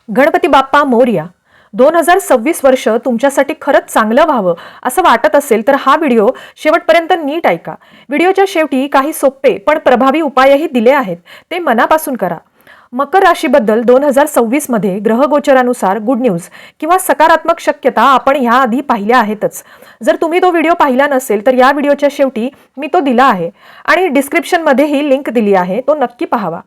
गणपती बाप्पा मोरया. 2026 वर्ष तुमच्यासाठी खरंच चांगलं व्हावं असं वाटत असेल तर हा व्हिडिओ शेवटपर्यंत नीट ऐका. व्हिडिओच्या शेवटी काही सोपे पण प्रभावी उपायही दिले आहेत, ते मनापासून करा. मकर राशीबद्दल 2026 मध्ये ग्रहगोचरानुसार गुड न्यूज किंवा सकारात्मक शक्यता आपण याआधी पाहिल्या आहेतच. जर तुम्ही तो व्हिडिओ पाहिला नसेल तर या व्हिडिओच्या शेवटी मी तो दिला आहे आणि डिस्क्रिप्शनमध्येही लिंक दिली आहे, तो नक्की पाहावा.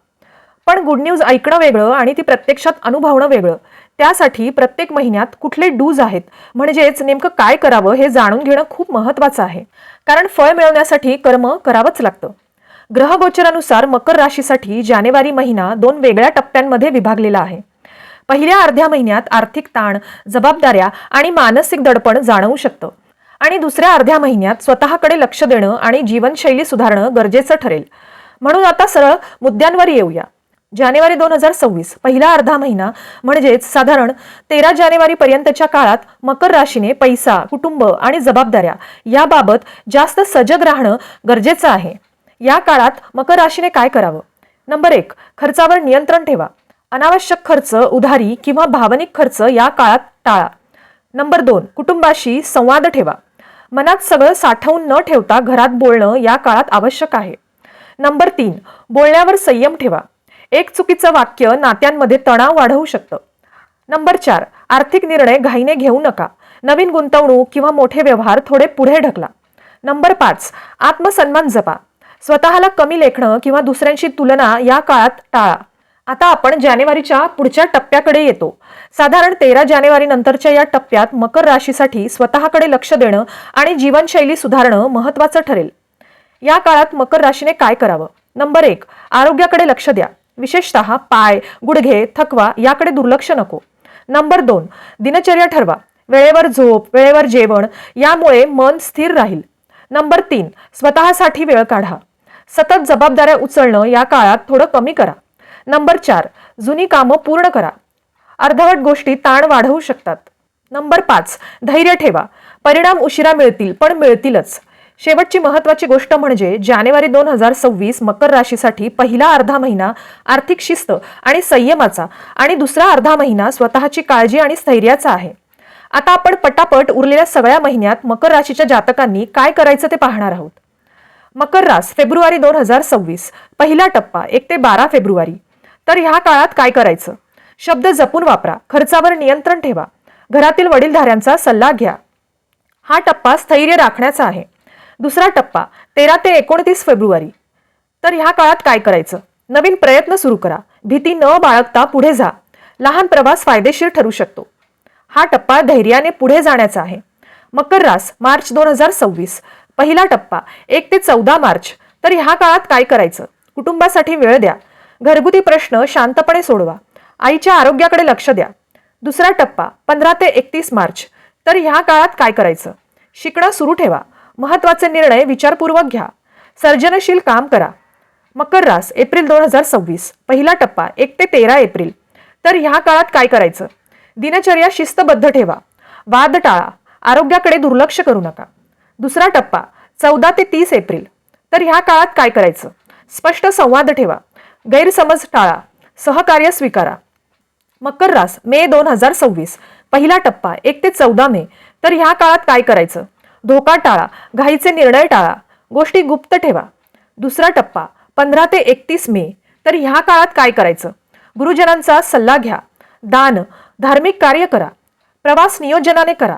पण गुड न्यूज ऐकणं वेगळं आणि ती प्रत्यक्षात अनुभवणं वेगळं. त्यासाठी प्रत्येक महिन्यात कुठले डूज आहेत, म्हणजेच नेमकं काय करावं हे जाणून घेणं खूप महत्त्वाचं आहे. कारण फळ मिळवण्यासाठी कर्म करावंच लागतं. ग्रहगोचरानुसार मकर राशीसाठी जानेवारी महिना 2 वेगळ्या टप्प्यांमध्ये विभागलेला आहे. पहिल्या अर्ध्या महिन्यात आर्थिक ताण, जबाबदाऱ्या आणि मानसिक दडपण जाणवू शकतं आणि दुसऱ्या अर्ध्या महिन्यात स्वतःकडे लक्ष देणं आणि जीवनशैली सुधारणं गरजेचं ठरेल. म्हणून आता सरळ मुद्द्यांवर येऊया. जानेवारी 2026 पहिला अर्धा महिना म्हणजेच साधारण 13 जानेवारी पर्यंतच्या काळात मकर राशीने पैसा, कुटुंब आणि जबाबदाऱ्या याबाबत जास्त सजग राहणं गरजेचं आहे. या काळात मकर राशीने काय करावं? नंबर 1, खर्चावर नियंत्रण ठेवा. अनावश्यक खर्च, उधारी किंवा भावनिक खर्च या काळात टाळा. नंबर 2, कुटुंबाशी संवाद ठेवा. मनात सगळं साठवून न ठेवता घरात बोलणं या काळात आवश्यक आहे. नंबर 3, बोलण्यावर संयम ठेवा. एक चुकीचं वाक्य नात्यांमध्ये तणाव वाढवू शकतं. नंबर 4, आर्थिक निर्णय घाईने घेऊ नका. नवीन गुंतवणूक किंवा मोठे व्यवहार थोडे पुढे ढकला. नंबर 5, आत्मसन्मान जपा. स्वतःला कमी लेखणं किंवा दुसऱ्यांशी तुलना या काळात टाळा. आता आपण जानेवारीच्या पुढच्या टप्प्याकडे येतो. साधारण 13 जानेवारी नंतरच्या या टप्प्यात मकर राशीसाठी स्वतःकडे लक्ष देणं आणि जीवनशैली सुधारणं महत्त्वाचं ठरेल. या काळात मकर राशीने काय करावं? नंबर 1, आरोग्याकडे लक्ष द्या. विशेषतः पाय, गुडघे, थकवा याकडे दुर्लक्ष नको. नंबर 2, दिनचर्या ठरवा. वेळेवर झोप, वेळेवर जेवण यामुळे मन स्थिर राहील. नंबर 3, स्वतःसाठी वेळ काढा. सतत जबाबदाऱ्या उचलणं या काळात थोडं कमी करा. नंबर 4, जुनी कामं पूर्ण करा. अर्धवट गोष्टी ताण वाढवू शकतात. नंबर 5, धैर्य ठेवा. परिणाम उशिरा मिळतील पण मिळतीलच. शेवटची महत्त्वाची गोष्ट म्हणजे जानेवारी 2026 मकर राशीसाठी पहिला अर्धा महिना आर्थिक शिस्त आणि संयमाचा आणि दुसरा अर्धा महिना स्वतःची काळजी आणि स्थैर्याचा आहे. आता आपण पटापट उरलेल्या सगळ्या महिन्यात मकर राशीच्या जातकांनी काय करायचं ते पाहणार आहोत. मकर रास फेब्रुवारी 2026 पहिला टप्पा 1 ते 12 फेब्रुवारी. तर ह्या काळात काय करायचं? शब्द जपून वापरा. खर्चावर नियंत्रण ठेवा. घरातील वडीलधाऱ्यांचा सल्ला घ्या. हा टप्पा स्थैर्य राखण्याचा आहे. दुसरा टप्पा 13 ते 29 फेब्रुवारी. तर ह्या काळात काय करायचं? नवीन प्रयत्न सुरू करा. भीती न बाळगता पुढे जा. लहान प्रवास फायदेशीर ठरू शकतो. हा टप्पा धैर्याने पुढे जाण्याचा आहे. मकर रास मार्च 2026 पहिला टप्पा 1 ते 14 मार्च. तर ह्या काळात काय करायचं? कुटुंबासाठी वेळ द्या. घरगुती प्रश्न शांतपणे सोडवा. आईच्या आरोग्याकडे लक्ष द्या. दुसरा टप्पा 15 ते 31 मार्च. तर ह्या काळात काय करायचं? शिकणं सुरू ठेवा. महत्त्वाचे निर्णय विचारपूर्वक घ्या. सर्जनशील काम करा. मकर रास एप्रिल 2026 पहिला टप्पा 1 ते 13 एप्रिल. तर ह्या काळात काय करायचं? दिनचर्या शिस्तबद्ध ठेवा. वाद टाळा. आरोग्याकडे दुर्लक्ष करू नका. दुसरा टप्पा 14 ते 30 एप्रिल. तर ह्या काळात काय करायचं? स्पष्ट संवाद ठेवा. गैरसमज टाळा. सहकार्य स्वीकारा. मकर रास मे 2026 पहिला टप्पा 1 ते 14 मे. तर ह्या काळात काय करायचं? धोका टाळा. घाईचे निर्णय टाळा. गोष्टी गुप्त ठेवा. दुसरा टप्पा 15 ते 31 मे. तर ह्या काळात काय करायचं? गुरुजनांचा सल्ला घ्या. दान, धार्मिक कार्य करा. प्रवास नियोजनाने करा.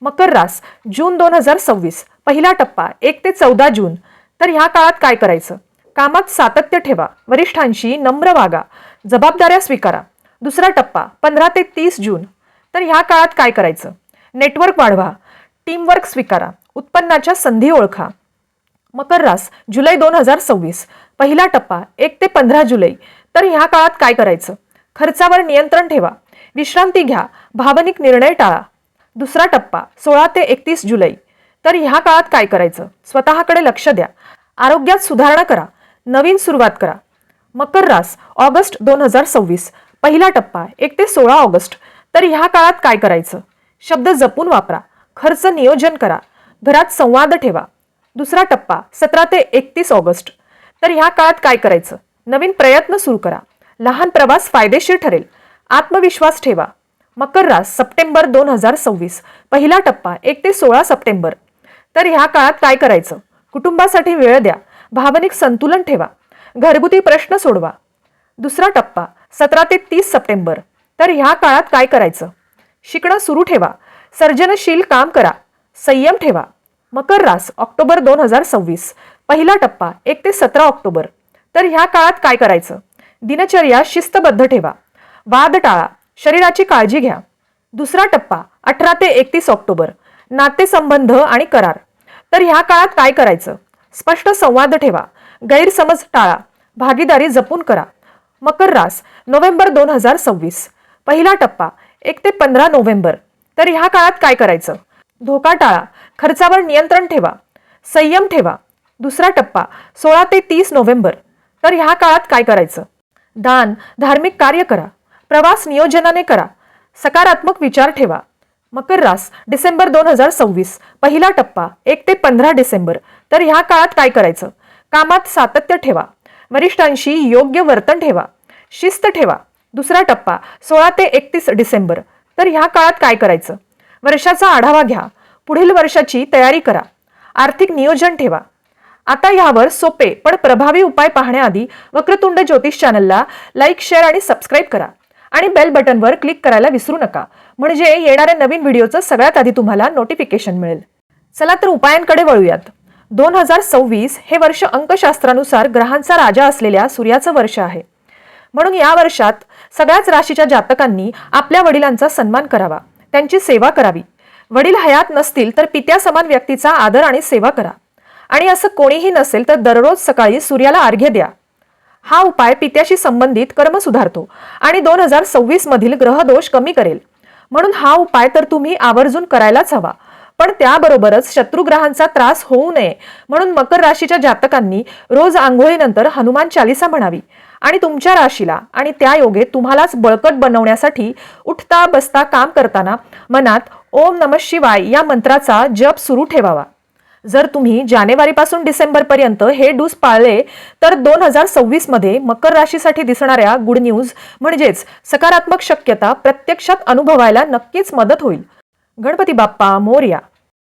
मकर रास जून 2026 पहिला टप्पा 1 ते 14 जून. तर ह्या काळात काय करायचं? कामात सातत्य ठेवा. वरिष्ठांशी नम्र वागा. जबाबदाऱ्या स्वीकारा. दुसरा टप्पा 15 ते 30 जून. तर ह्या काळात काय करायचं? नेटवर्क वाढवा. टीमवर्क स्वीकारा. उत्पन्नाच्या संधी ओळखा. मकर रास जुलै 2026 पहिला टप्पा 1 ते 15 जुलै. तर ह्या काळात काय करायचं? खर्चावर नियंत्रण ठेवा. विश्रांती घ्या. भावनिक निर्णय टाळा. दुसरा टप्पा 16 ते 31 जुलै. तर ह्या काळात काय करायचं? स्वतःकडे लक्ष द्या. आरोग्यात सुधारणा करा. नवीन सुरुवात करा. मकर रास ऑगस्ट 2026 पहिला टप्पा 1 ते 16 ऑगस्ट. तर ह्या काळात काय करायचं? शब्द जपून वापरा. खर्च नियोजन करा. घरात संवाद ठेवा. दुसरा टप्पा 17 ते 31 ऑगस्ट. तर ह्या काळात काय करायचं? नवीन प्रयत्न सुरू करा. लहान प्रवास फायदेशीर ठरेल. आत्मविश्वास ठेवा. मकर रास सप्टेंबर 2026 पहिला टप्पा 1 ते 16 सप्टेंबर. तर ह्या काळात काय करायचं? कुटुंबासाठी वेळ द्या. भावनिक संतुलन ठेवा. घरगुती प्रश्न सोडवा. दुसरा टप्पा 17 ते 30 सप्टेंबर. तर ह्या काळात काय करायचं? शिकणं सुरू ठेवा. सर्जनशील काम करा. संयम ठेवा. मकर रास ऑक्टोबर 2026 पहिला टप्पा 1 ते 17 ऑक्टोबर. तर ह्या काळात काय करायचं? दिनचर्या शिस्तबद्ध ठेवा. वाद टाळा. शरीराची काळजी घ्या. दुसरा टप्पा 18 ते 31 ऑक्टोबर. नातेसंबंध आणि करार. तर ह्या काळात काय करायचं? स्पष्ट संवाद ठेवा. गैरसमज टाळा. भागीदारी जपून करा. मकर रास नोव्हेंबर 2026 पहिला टप्पा 1 ते 15 नोव्हेंबर. तर ह्या काळात काय करायचं? धोका टाळा. खर्चावर नियंत्रण ठेवा. संयम ठेवा. दुसरा टप्पा 16 ते 30 नोव्हेंबर. तर ह्या काळात काय करायचं? दान, धार्मिक कार्य करा. प्रवास नियोजनाने करा. सकारात्मक विचार ठेवा. मकर रास डिसेंबर 2026 पहिला टप्पा 1 ते 15 डिसेंबर. तर ह्या काळात काय करायचं? कामात सातत्य ठेवा. वरिष्ठांशी योग्य वर्तन ठेवा. शिस्त ठेवा. दुसरा टप्पा 16 ते 31 डिसेंबर. तर ह्या काळात काय करायचं? वर्षाचा आढावा घ्या. पुढील वर्षाची तयारी करा. आर्थिक नियोजन ठेवा. आता ह्यावर सोपे पण प्रभावी उपाय पाहण्याआधी वक्रतुंड ज्योतिष चॅनलला लाईक, शेअर आणि सबस्क्राईब करा. आणि बेल बटनवर क्लिक करायला विसरू नका, म्हणजे येणाऱ्या नवीन व्हिडिओचं सगळ्यात आधी तुम्हाला नोटिफिकेशन मिळेल. चला तर उपायांकडे वळूयात. 2026 हे वर्ष अंकशास्त्रानुसार ग्रहांचा राजा असलेल्या सूर्याचं वर्ष आहे. म्हणून या वर्षात सगळ्याच राशीच्या जातकांनी आपल्या वडिलांचा सन्मान करावा. त्यांची सेवा करावी. वडील हयात नसतील तर पित्या समान व्यक्तीचा आदर आणि सेवा करा. आणि असं कोणीही नसेल तर दररोज सकाळी सूर्याला अर्घ्य द्या. हा उपाय पित्याशी संबंधित कर्म सुधारतो आणि 2026 मधील ग्रहदोष कमी करेल. म्हणून हा उपाय तर तुम्ही आवर्जून करायलाच हवा. पण त्याबरोबरच शत्रुग्रहांचा त्रास होऊ नये म्हणून मकर राशीच्या जातकांनी रोज आंघोळीनंतर हनुमान चालीसा म्हणावी. आणि तुमच्या राशीला आणि त्या योगे तुम्हालाच बळकट बनवण्यासाठी उठता बसता काम करताना मनात ओम नमः शिवाय या मंत्राचा जप सुरू ठेवावा. जर तुम्ही जानेवारीपासून डिसेंबरपर्यंत हे डूस पाळले तर 2026 मध्ये मकर राशीसाठी दिसणाऱ्या गुड न्यूज म्हणजेच सकारात्मक शक्यता प्रत्यक्षात अनुभवायला नक्कीच मदत होईल. गणपती बाप्पा मोरया.